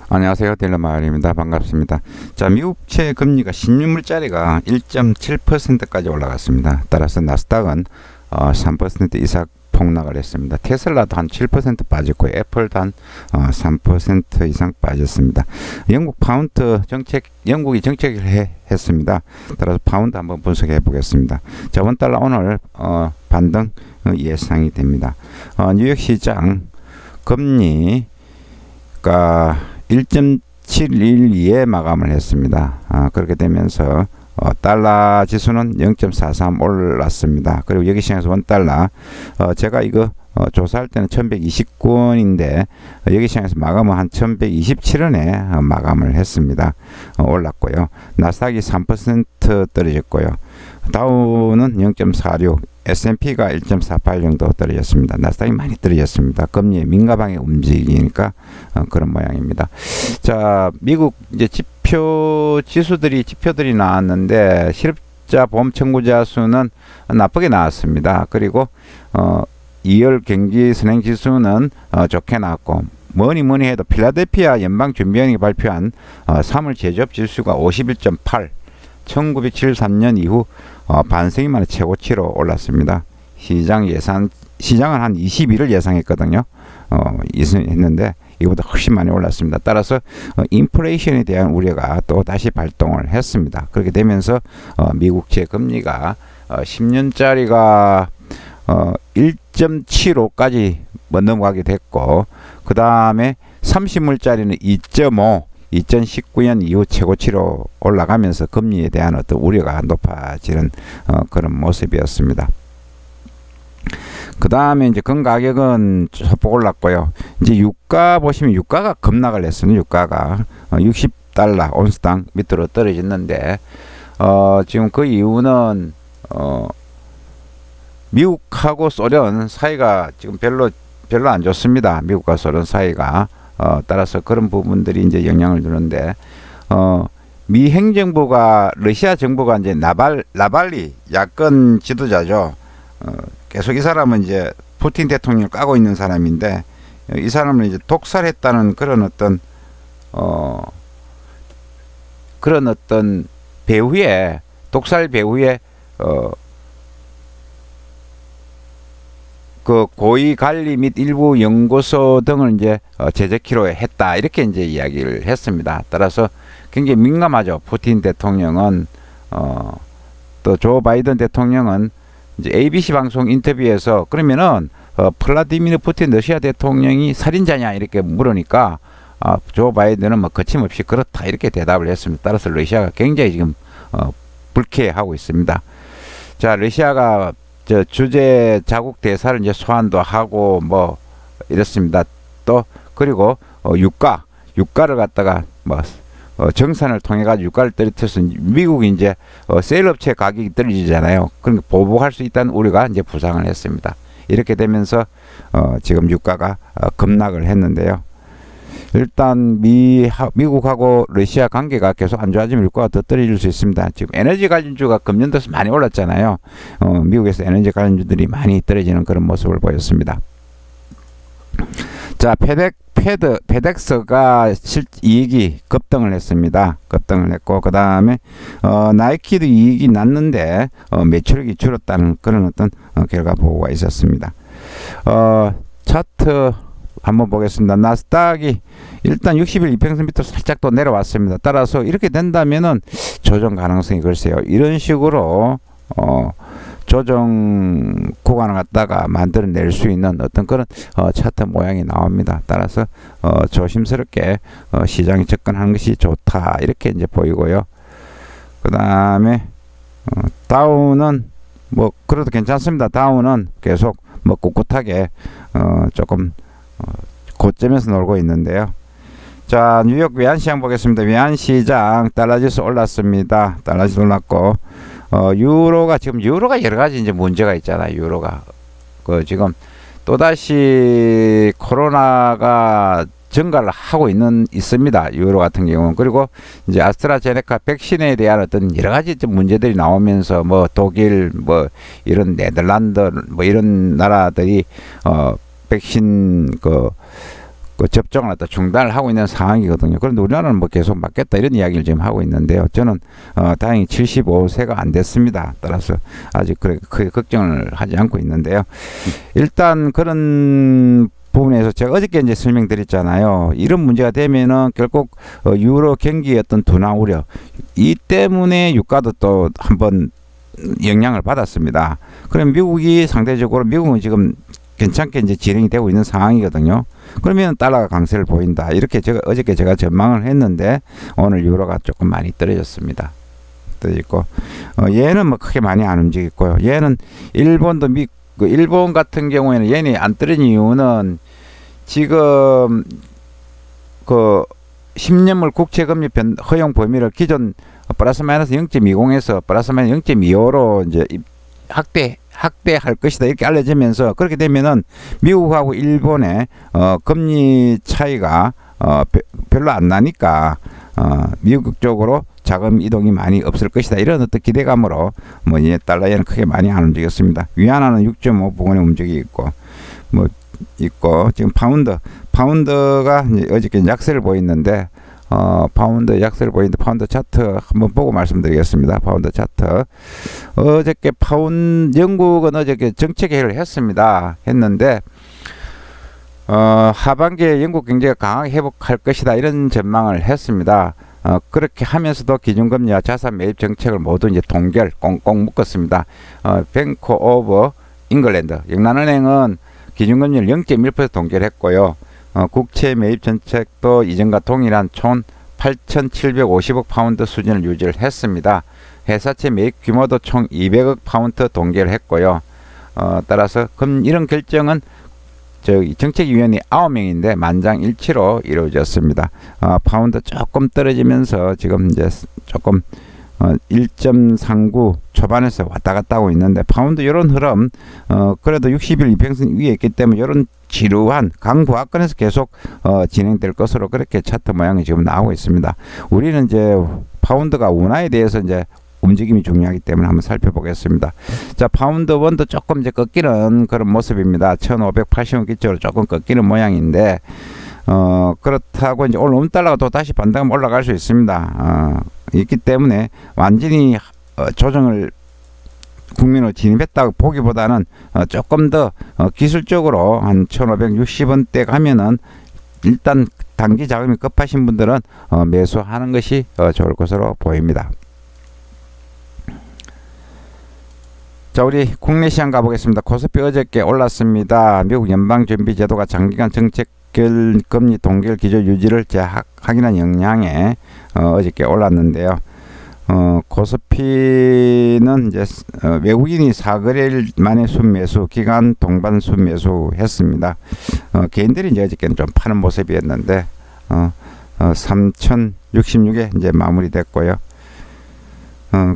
안녕하세요. 딜러마을입니다. 반갑습니다. 자, 미국채 금리가 10년물짜리가 1.7%까지 올라갔습니다. 따라서 나스닥은 3% 이상 폭락을 했습니다. 테슬라도 한 7% 빠졌고 애플도 한 3% 이상 빠졌습니다. 영국 파운드 정책, 영국이 정책을 했습니다. 따라서 파운드 한번 분석해 보겠습니다. 자, 원달러 오늘 반등 예상이 됩니다. 뉴욕 시장 금리가 1.712에 마감을 했습니다. 그렇게 되면서 달러 지수는 0.43 올랐습니다. 그리고 여기 시장에서 원달러 제가 이거 조사할 때는 1129원인데 여기 시장에서 마감은 한 1127원에 마감을 했습니다. 올랐고요. 나스닥이 3% 떨어졌고요. 다우는 0.46, S&P가 1.48 정도 떨어졌습니다. 나스닥이 많이 떨어졌습니다. 금리에 민감하게 움직이니까 그런 모양입니다. 자, 미국 이제 지표들이 나왔는데 실업자 보험 청구자 수는 나쁘게 나왔습니다. 그리고 2월 경기 선행 지수는 좋게 나왔고 뭐니 해도 필라델피아 연방준비원이 발표한 3월 제조업 지수가 51.8, 1973년 이후 반세기 만에 최고치로 올랐습니다. 시장은 한 21을 예상했거든요. 했는데 이보다 훨씬 많이 올랐습니다. 따라서 인플레이션에 대한 우려가 또 다시 발동을 했습니다. 그렇게 되면서 미국채 금리가 10년짜리가 1.75까지 넘어가게 됐고, 그 다음에 30물짜리는 2.5, 2019년 이후 최고치로 올라가면서 금리에 대한 어떤 우려가 높아지는 그런 모습이었습니다. 그 다음에 이제 금 가격은 소폭 올랐고요. 이제 유가 보시면 유가가 급락을 했습니다. 유가가 60달러 온스당 밑으로 떨어졌는데 지금 그 이유는 미국하고 소련 사이가 지금 별로 안 좋습니다. 미국과 소련 사이가 따라서 그런 부분들이 이제 영향을 주는데 미 행정부가 러시아 정부가 이제 나발리 야권 지도자죠. 계속 이 사람은 이제 푸틴 대통령을 까고 있는 사람인데 이 사람을 이제 독살했다는 그런 어떤 배후에 독살 배후에 그 고위 관리 및 일부 연구소 등을 이제 제재키로 했다 이렇게 이제 이야기를 했습니다. 따라서 굉장히 민감하죠. 푸틴 대통령은 또 조 바이든 대통령은 이제 ABC 방송 인터뷰에서 그러면은 플라디미르 푸틴 러시아 대통령이 살인자냐 이렇게 물으니까 조 바이든은 뭐 거침없이 그렇다 이렇게 대답을 했습니다. 따라서 러시아가 굉장히 지금 불쾌하고 있습니다. 자, 러시아가 주재 자국 대사를 이제 소환도 하고 뭐 이렇습니다. 또 그리고 유가를 갖다가 뭐 정산을 통해 가지고 유가를 떨어뜨려서 미국이 이제 세일업체 가격이 떨어지잖아요. 그러니까 보복할 수 있다는 우려가 이제 부상을 했습니다. 이렇게 되면서 지금 유가가 급락을 했는데요. 일단 미국하고 러시아 관계가 계속 안 좋아지면 유가가 더 떨어질 수 있습니다. 지금 에너지 관련주가 금년 들어서 많이 올랐잖아요. 미국에서 에너지 관련주들이 많이 떨어지는 그런 모습을 보였습니다. 자, 페덱스가 이익이 급등을 했습니다. 급등을 했고 그 다음에 나이키도 이익이 났는데 매출액이 줄었다는 그런 어떤 결과 보고가 있었습니다. 차트 한번 보겠습니다. 나스닥이 일단 60일 이평선 밑으로 살짝 또 내려왔습니다. 따라서 이렇게 된다면은 조정 가능성이 글쎄요. 이런 식으로 조정 구간을 갖다가 만들어낼 수 있는 어떤 그런 차트 모양이 나옵니다. 따라서 조심스럽게 시장에 접근하는 것이 좋다 이렇게 이제 보이고요. 그 다음에 다우는 뭐 그래도 괜찮습니다. 다우는 계속 뭐 꿋꿋하게 조금 고점에서 놀고 있는데요. 자, 뉴욕 외환시장 보겠습니다. 외환시장 달러지수 올랐습니다. 달러지수 올랐고 유로가 여러 가지 이제 문제가 있잖아요. 유로가 지금 또다시 코로나가 증가를 하고 있습니다. 유로 같은 경우는. 그리고 이제 아스트라제네카 백신에 대한 어떤 여러 가지 문제들이 나오면서 뭐 독일 뭐 이런 네덜란드 뭐 이런 나라들이 백신 그 접종을 갖다 중단을 하고 있는 상황이거든요. 그런데 우리나라는 뭐 계속 맞겠다 이런 이야기를 지금 하고 있는데요. 저는 다행히 75세가 안 됐습니다. 따라서 아직 크게 걱정을 하지 않고 있는데요. 일단 그런 부분에서 제가 어저께 이제 설명드렸잖아요. 이런 문제가 되면은 결국 유로 경기의 어떤 둔화 우려 이 때문에 유가도 또 한번 영향을 받았습니다. 그럼 미국이 상대적으로 미국은 지금 괜찮게 이제 진행이 되고 있는 상황이거든요. 그러면 달러가 강세를 보인다. 이렇게 어저께 제가 전망을 했는데 오늘 유로가 조금 많이 떨어졌습니다. 떨어졌고 얘는 뭐 크게 많이 안 움직였고요. 얘는 일본도 일본 같은 경우에는 얘는 안 떨어진 이유는 지금 그 10년물 국채금리 허용 범위를 기존 플러스 마이너스 0.20에서 플러스 마이너스 0.25로 이제 확대할 것이다 이렇게 알려지면서 그렇게 되면은 미국하고 일본의 금리 차이가 별로 안 나니까 미국 쪽으로 자금 이동이 많이 없을 것이다 이런 어떤 기대감으로 뭐 이 달러에는 크게 많이 안 움직였습니다. 위안화는 6.5 부근에 움직이고 뭐 있고 지금 파운드가 이제 어저께 약세를 보이는데 파운드 약세를 보이는데 파운드 차트 한번 보고 말씀드리겠습니다. 파운드 차트 어저께 영국은 어저께 정책 회의를 했는데 하반기에 영국 경제가 강하게 회복할 것이다 이런 전망을 했습니다. 그렇게 하면서도 기준금리와 자산 매입 정책을 모두 이제 동결 꽁꽁 묶었습니다. 뱅크 오브 잉글랜드 영란은행은 기준금리를 0.1% 동결했고요. 국채 매입 정책도 이전과 동일한 총 8,750억 파운드 수준을 유지를 했습니다. 회사채 매입 규모도 총 200억 파운드 동결을 했고요. 따라서 이런 결정은 정책위원이 9명인데 만장일치로 이루어졌습니다. 파운드 조금 떨어지면서 지금 이제 조금 1.39 초반에서 왔다 갔다 하고 있는데 파운드 이런 흐름 그래도 60일 이평선 위에 있기 때문에 이런 지루한 강보합권에서 계속 진행될 것으로 그렇게 차트 모양이 지금 나오고 있습니다. 우리는 이제 파운드가 원화에 대해서 이제 움직임이 중요하기 때문에 한번 살펴보겠습니다. 자, 파운드 원도 조금 이제 꺾이는 그런 모습입니다. 1580원 기초로 조금 꺾이는 모양인데 그렇다고 이제 오늘 원달러가 또 다시 반등하면 올라갈 수 있습니다. 있기 때문에 완전히 조정을 국민으로 진입했다고 보기보다는 조금 더 기술적으로 한 1560원대 가면은 일단 단기 자금이 급하신 분들은 매수하는 것이 좋을 것으로 보입니다. 자, 우리 국내 시장 가보겠습니다. 코스피 어저께 올랐습니다. 미국 연방준비제도가 장기간 정책 금리 동결 기조 유지를 확인한 영향에 어저께 올랐는데요. 코스피는 이제 외국인이 4거래일 만에 순매수, 기간 동반 순매수 했습니다. 개인들이 이제 어저께는 좀 파는 모습이었는데 3,066에 이제 마무리됐고요.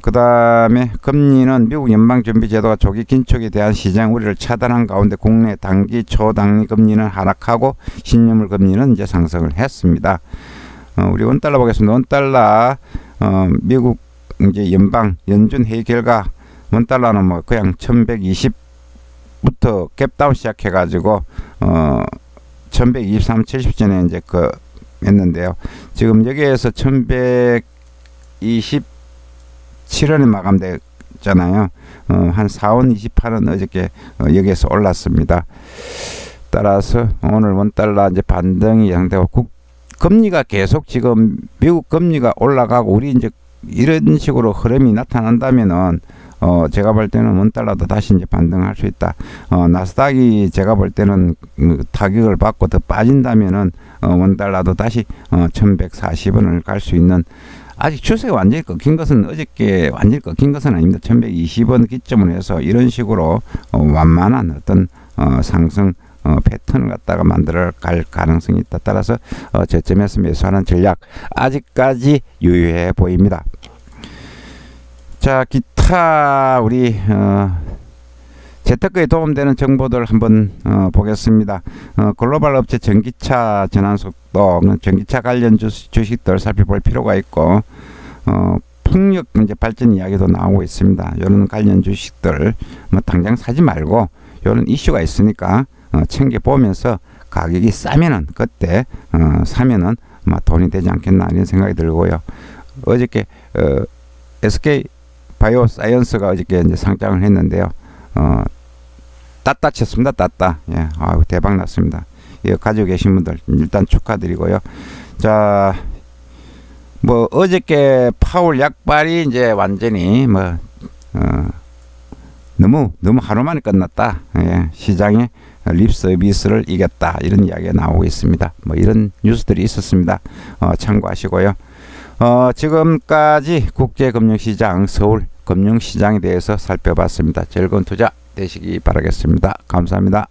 그 다음에 금리는 미국 연방준비제도가 조기 긴축에 대한 시장 우려를 차단한 가운데 국내 단기 초단기 금리는 하락하고 신용물 금리는 이제 상승을 했습니다. 우리 원달러 보겠습니다. 원달러 미국 이제 연준 회의 결과 원달러는 뭐 그냥 1120부터 갭다운 시작해가지고 1123, 70전에 이제 했는데요. 지금 여기에서 1127원에 마감됐잖아요. 한 4원 28원 어저께 여기에서 올랐습니다. 따라서 오늘 원달러 이제 반등이 예상되고 금리가 계속 지금 미국 금리가 올라가고 우리 이제 이런 식으로 흐름이 나타난다면은 제가 볼 때는 원달러도 다시 이제 반등할 수 있다. 나스닥이 제가 볼 때는 타격을 받고 더 빠진다면은 원달러도 다시 1140원을 갈 수 있는 아직 추세가 완전히 꺾인 것은 어저께 완전히 꺾인 것은 아닙니다. 1120원 기점으로 해서 이런 식으로 완만한 어떤 상승 패턴을 갖다가 만들어 갈 가능성이 있다. 따라서 저점에서 매수하는 전략 아직까지 유효해 보입니다. 자, 기타 우리 재테크에 도움되는 정보들 한번 보겠습니다. 글로벌 업체 전기차 전환 속도, 전기차 관련 주식들 살펴볼 필요가 있고 풍력 이제 발전 이야기도 나오고 있습니다. 이런 관련 주식들 뭐 당장 사지 말고 이런 이슈가 있으니까 챙겨보면서 가격이 싸면은 그때 사면은 아마 돈이 되지 않겠나 이런 생각이 들고요. 어저께 SK 바이오사이언스가 어저께 이제 상장을 했는데요. 따따 쳤습니다. 따따. 예, 아유, 대박 났습니다. 이거 가지고 계신 분들 일단 축하드리고요. 자, 뭐 어저께 파월 약발이 이제 완전히 뭐 너무 하루 만에 끝났다. 예, 시장의 립 서비스를 이겼다 이런 이야기가 나오고 있습니다. 뭐 이런 뉴스들이 있었습니다. 참고하시고요. 지금까지 국제금융시장 서울 금융시장에 대해서 살펴봤습니다. 즐거운 투자 되시기 바라겠습니다. 감사합니다.